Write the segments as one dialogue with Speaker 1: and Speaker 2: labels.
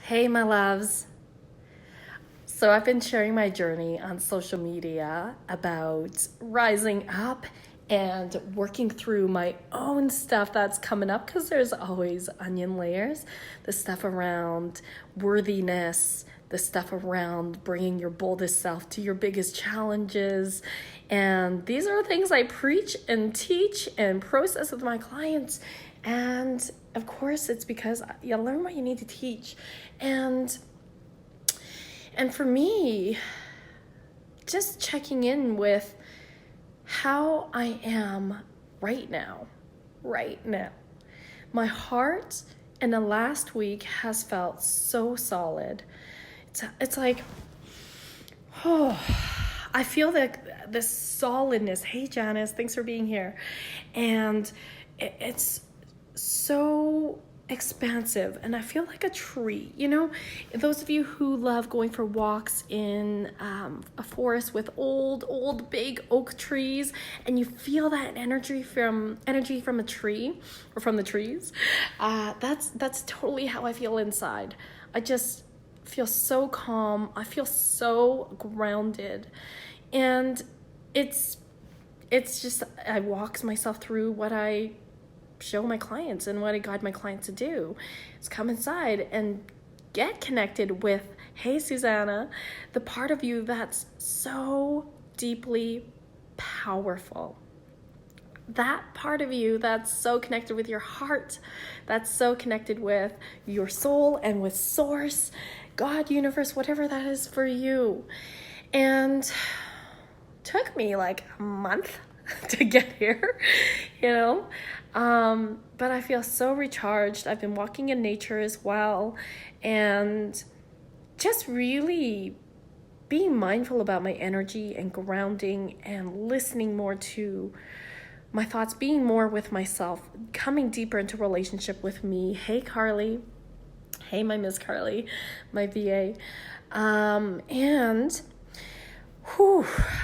Speaker 1: Hey, my loves. So, I've been sharing my journey on social media about rising up and working through my own stuff that's coming up because there's always onion layers. The stuff around worthiness, the stuff around bringing your boldest self to your biggest challenges. And these are things I preach and teach and process with my clients. And of course, it's because you learn what you need to teach. And for me, just checking in with how I am right now. Right now. My heart in the last week has felt so solid. It's like, oh, I feel that this solidness. Hey, Janice, thanks for being here. And it's so expansive, and I feel like a tree. Those of you who love going for walks in a forest with old big oak trees, and you feel that energy from a tree or from the trees, that's totally how I feel inside. I just feel so calm. I feel so grounded, and it's just I walk myself through what I show my clients and what I guide my clients to do is come inside and get connected with, hey, Susanna, the part of you that's so deeply powerful. That part of you that's so connected with your heart, that's so connected with your soul and with source, God, universe, whatever that is for you. And took me like a month to get here, but I feel so recharged. I've been walking in nature as well, and just really being mindful about my energy and grounding and listening more to my thoughts, being more with myself, coming deeper into relationship with me. Hey, Carly. Hey, my Miss Carly, my VA. And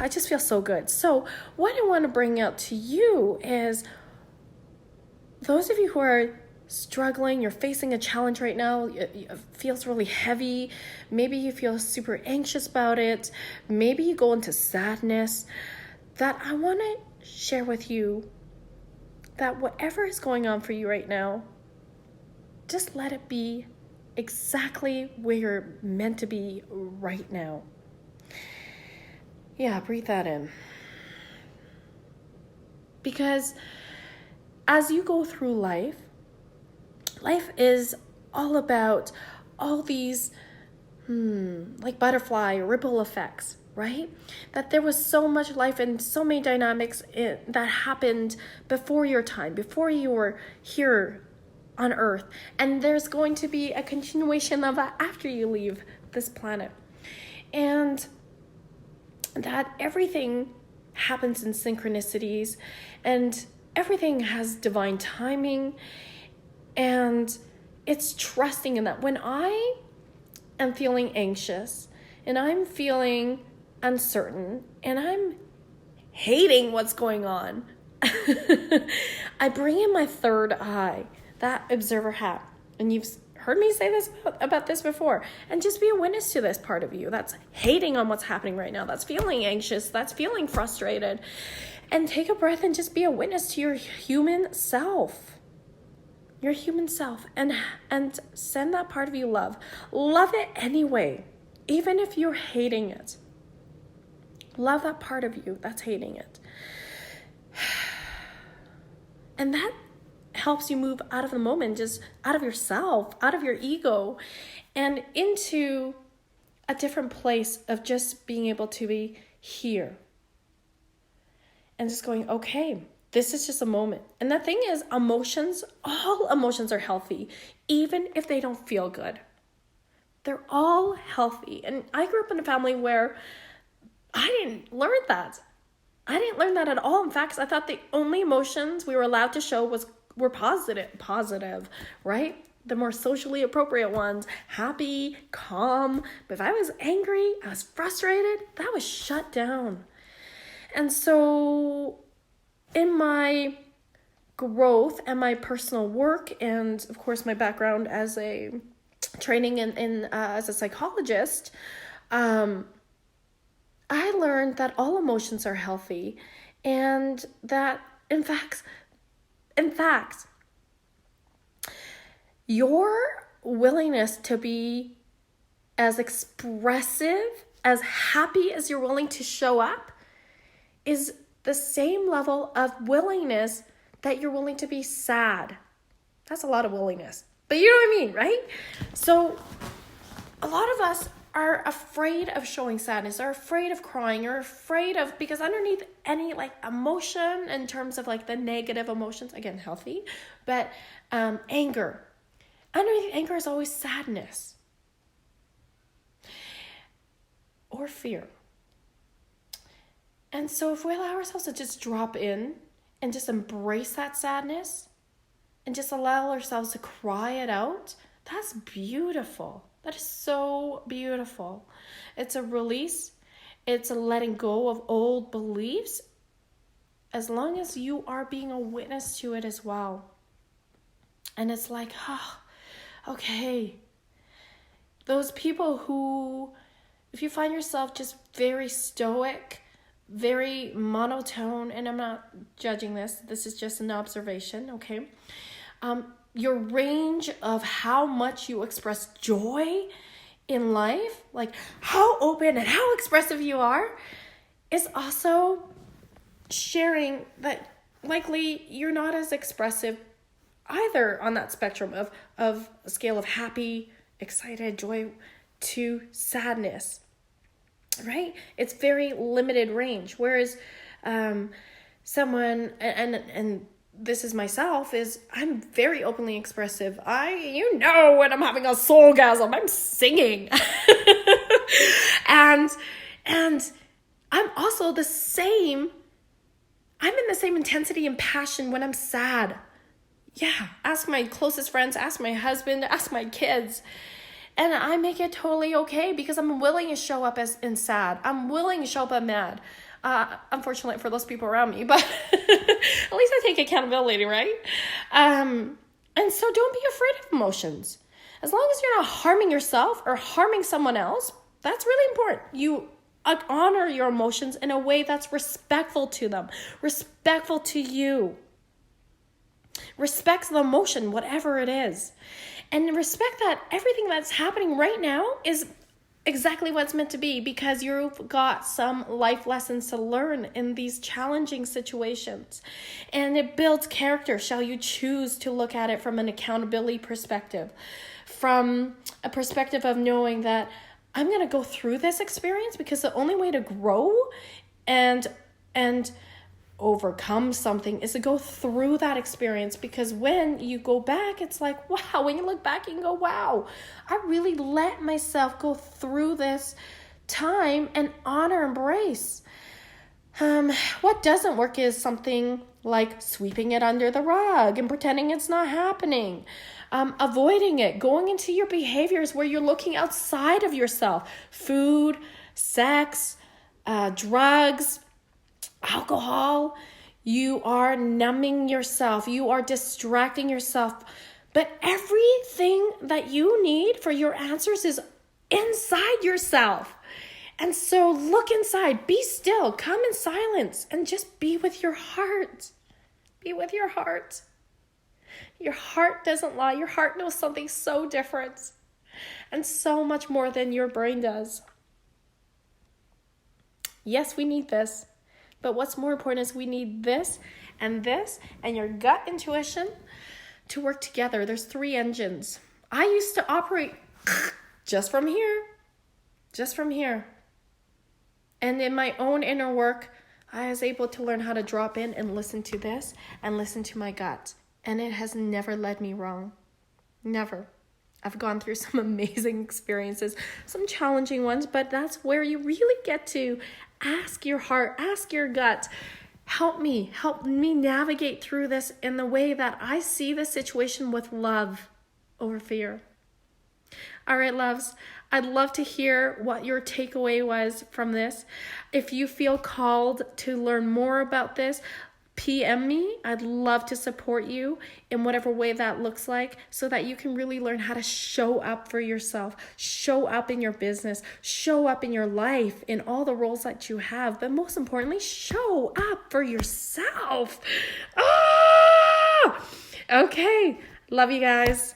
Speaker 1: I just feel so good. So what I want to bring out to you is those of you who are struggling, you're facing a challenge right now, it feels really heavy. Maybe you feel super anxious about it. Maybe you go into sadness. That I want to share with you that whatever is going on for you right now, just let it be exactly where you're meant to be right now. Yeah, breathe that in. Because as you go through life is all about all these like butterfly ripple effects, right? That there was so much life and so many dynamics that happened before your time, before you were here on Earth. And there's going to be a continuation of that after you leave this planet. And that everything happens in synchronicities, and everything has divine timing, and it's trusting in that. When I am feeling anxious and I'm feeling uncertain and I'm hating what's going on, I bring in my third eye, that observer hat. And you've heard me say this about this before, and just be a witness to this part of you that's hating on what's happening right now, that's feeling anxious, that's feeling frustrated, and take a breath and just be a witness to your human self, and send that part of you love it anyway, even if you're hating it. Love that part of you that's hating it, and that helps you move out of the moment, just out of yourself, out of your ego, and into a different place of just being able to be here. And just going, okay, this is just a moment. And the thing is, all emotions are healthy, even if they don't feel good. They're all healthy. And I grew up in a family where I didn't learn that. I didn't learn that at all. In fact, I thought the only emotions we were allowed to show were positive, right? The more socially appropriate ones, happy, calm. But if I was angry, I was frustrated, that was shut down. And so in my growth and my personal work, and of course my background as a training in as a psychologist, I learned that all emotions are healthy, and that in fact, your willingness to be as expressive, as happy as you're willing to show up, is the same level of willingness that you're willing to be sad. That's a lot of willingness, but you know what I mean, right? So a lot of us are afraid of showing sadness, are afraid of crying, or afraid of, because underneath any like emotion in terms of like the negative emotions, again, healthy, but anger, underneath anger is always sadness or fear. And so if we allow ourselves to just drop in and just embrace that sadness and just allow ourselves to cry it out, that's beautiful. That is so beautiful. It's a release. It's a letting go of old beliefs, as long as you are being a witness to it as well. And it's like, okay. Those people who, if you find yourself just very stoic, very monotone, and I'm not judging this is just an observation, okay? Your range of how much you express joy in life, like how open and how expressive you are, is also sharing that likely you're not as expressive either on that spectrum of a scale of happy, excited, joy to sadness, right? It's very limited range. Whereas someone, and this is myself, is I'm very openly expressive. You know, when I'm having a soulgasm, I'm singing. and I'm also the same. I'm in the same intensity and passion when I'm sad. Yeah, ask my closest friends, ask my husband, ask my kids. And I make it totally okay because I'm willing to show up as in sad. I'm willing to show up as mad. Unfortunately for those people around me, but at least I take accountability, right? And so don't be afraid of emotions. As long as you're not harming yourself or harming someone else, that's really important. You honor your emotions in a way that's respectful to them, respectful to you. Respect the emotion, whatever it is. And respect that everything that's happening right now is exactly what it's meant to be, because you've got some life lessons to learn in these challenging situations. And it builds character. Shall you choose to look at it from an accountability perspective, from a perspective of knowing that I'm going to go through this experience because the only way to grow and overcome something is to go through that experience. Because when you go back, it's like, wow, when you look back, you can go, wow, I really let myself go through this time and honor, embrace. What doesn't work is something like sweeping it under the rug and pretending it's not happening. Avoiding it, going into your behaviors where you're looking outside of yourself. Food, sex, drugs, alcohol. You are numbing yourself. You are distracting yourself. But everything that you need for your answers is inside yourself. And so look inside, be still, come in silence, and just be with your heart. Be with your heart. Your heart doesn't lie. Your heart knows something so different and so much more than your brain does. Yes, we need this. But what's more important is we need this and your gut intuition to work together. There's 3 engines. I used to operate just from here. And in my own inner work, I was able to learn how to drop in and listen to this and listen to my gut. And it has never led me wrong. Never. I've gone through some amazing experiences, some challenging ones, but that's where you really get to ask your heart, ask your gut, help me navigate through this in the way that I see the situation with love over fear. All right, loves, I'd love to hear what your takeaway was from this. If you feel called to learn more about this, PM me. I'd love to support you in whatever way that looks like so that you can really learn how to show up for yourself, show up in your business, show up in your life, in all the roles that you have, but most importantly, show up for yourself. Ah! Okay. Love you guys.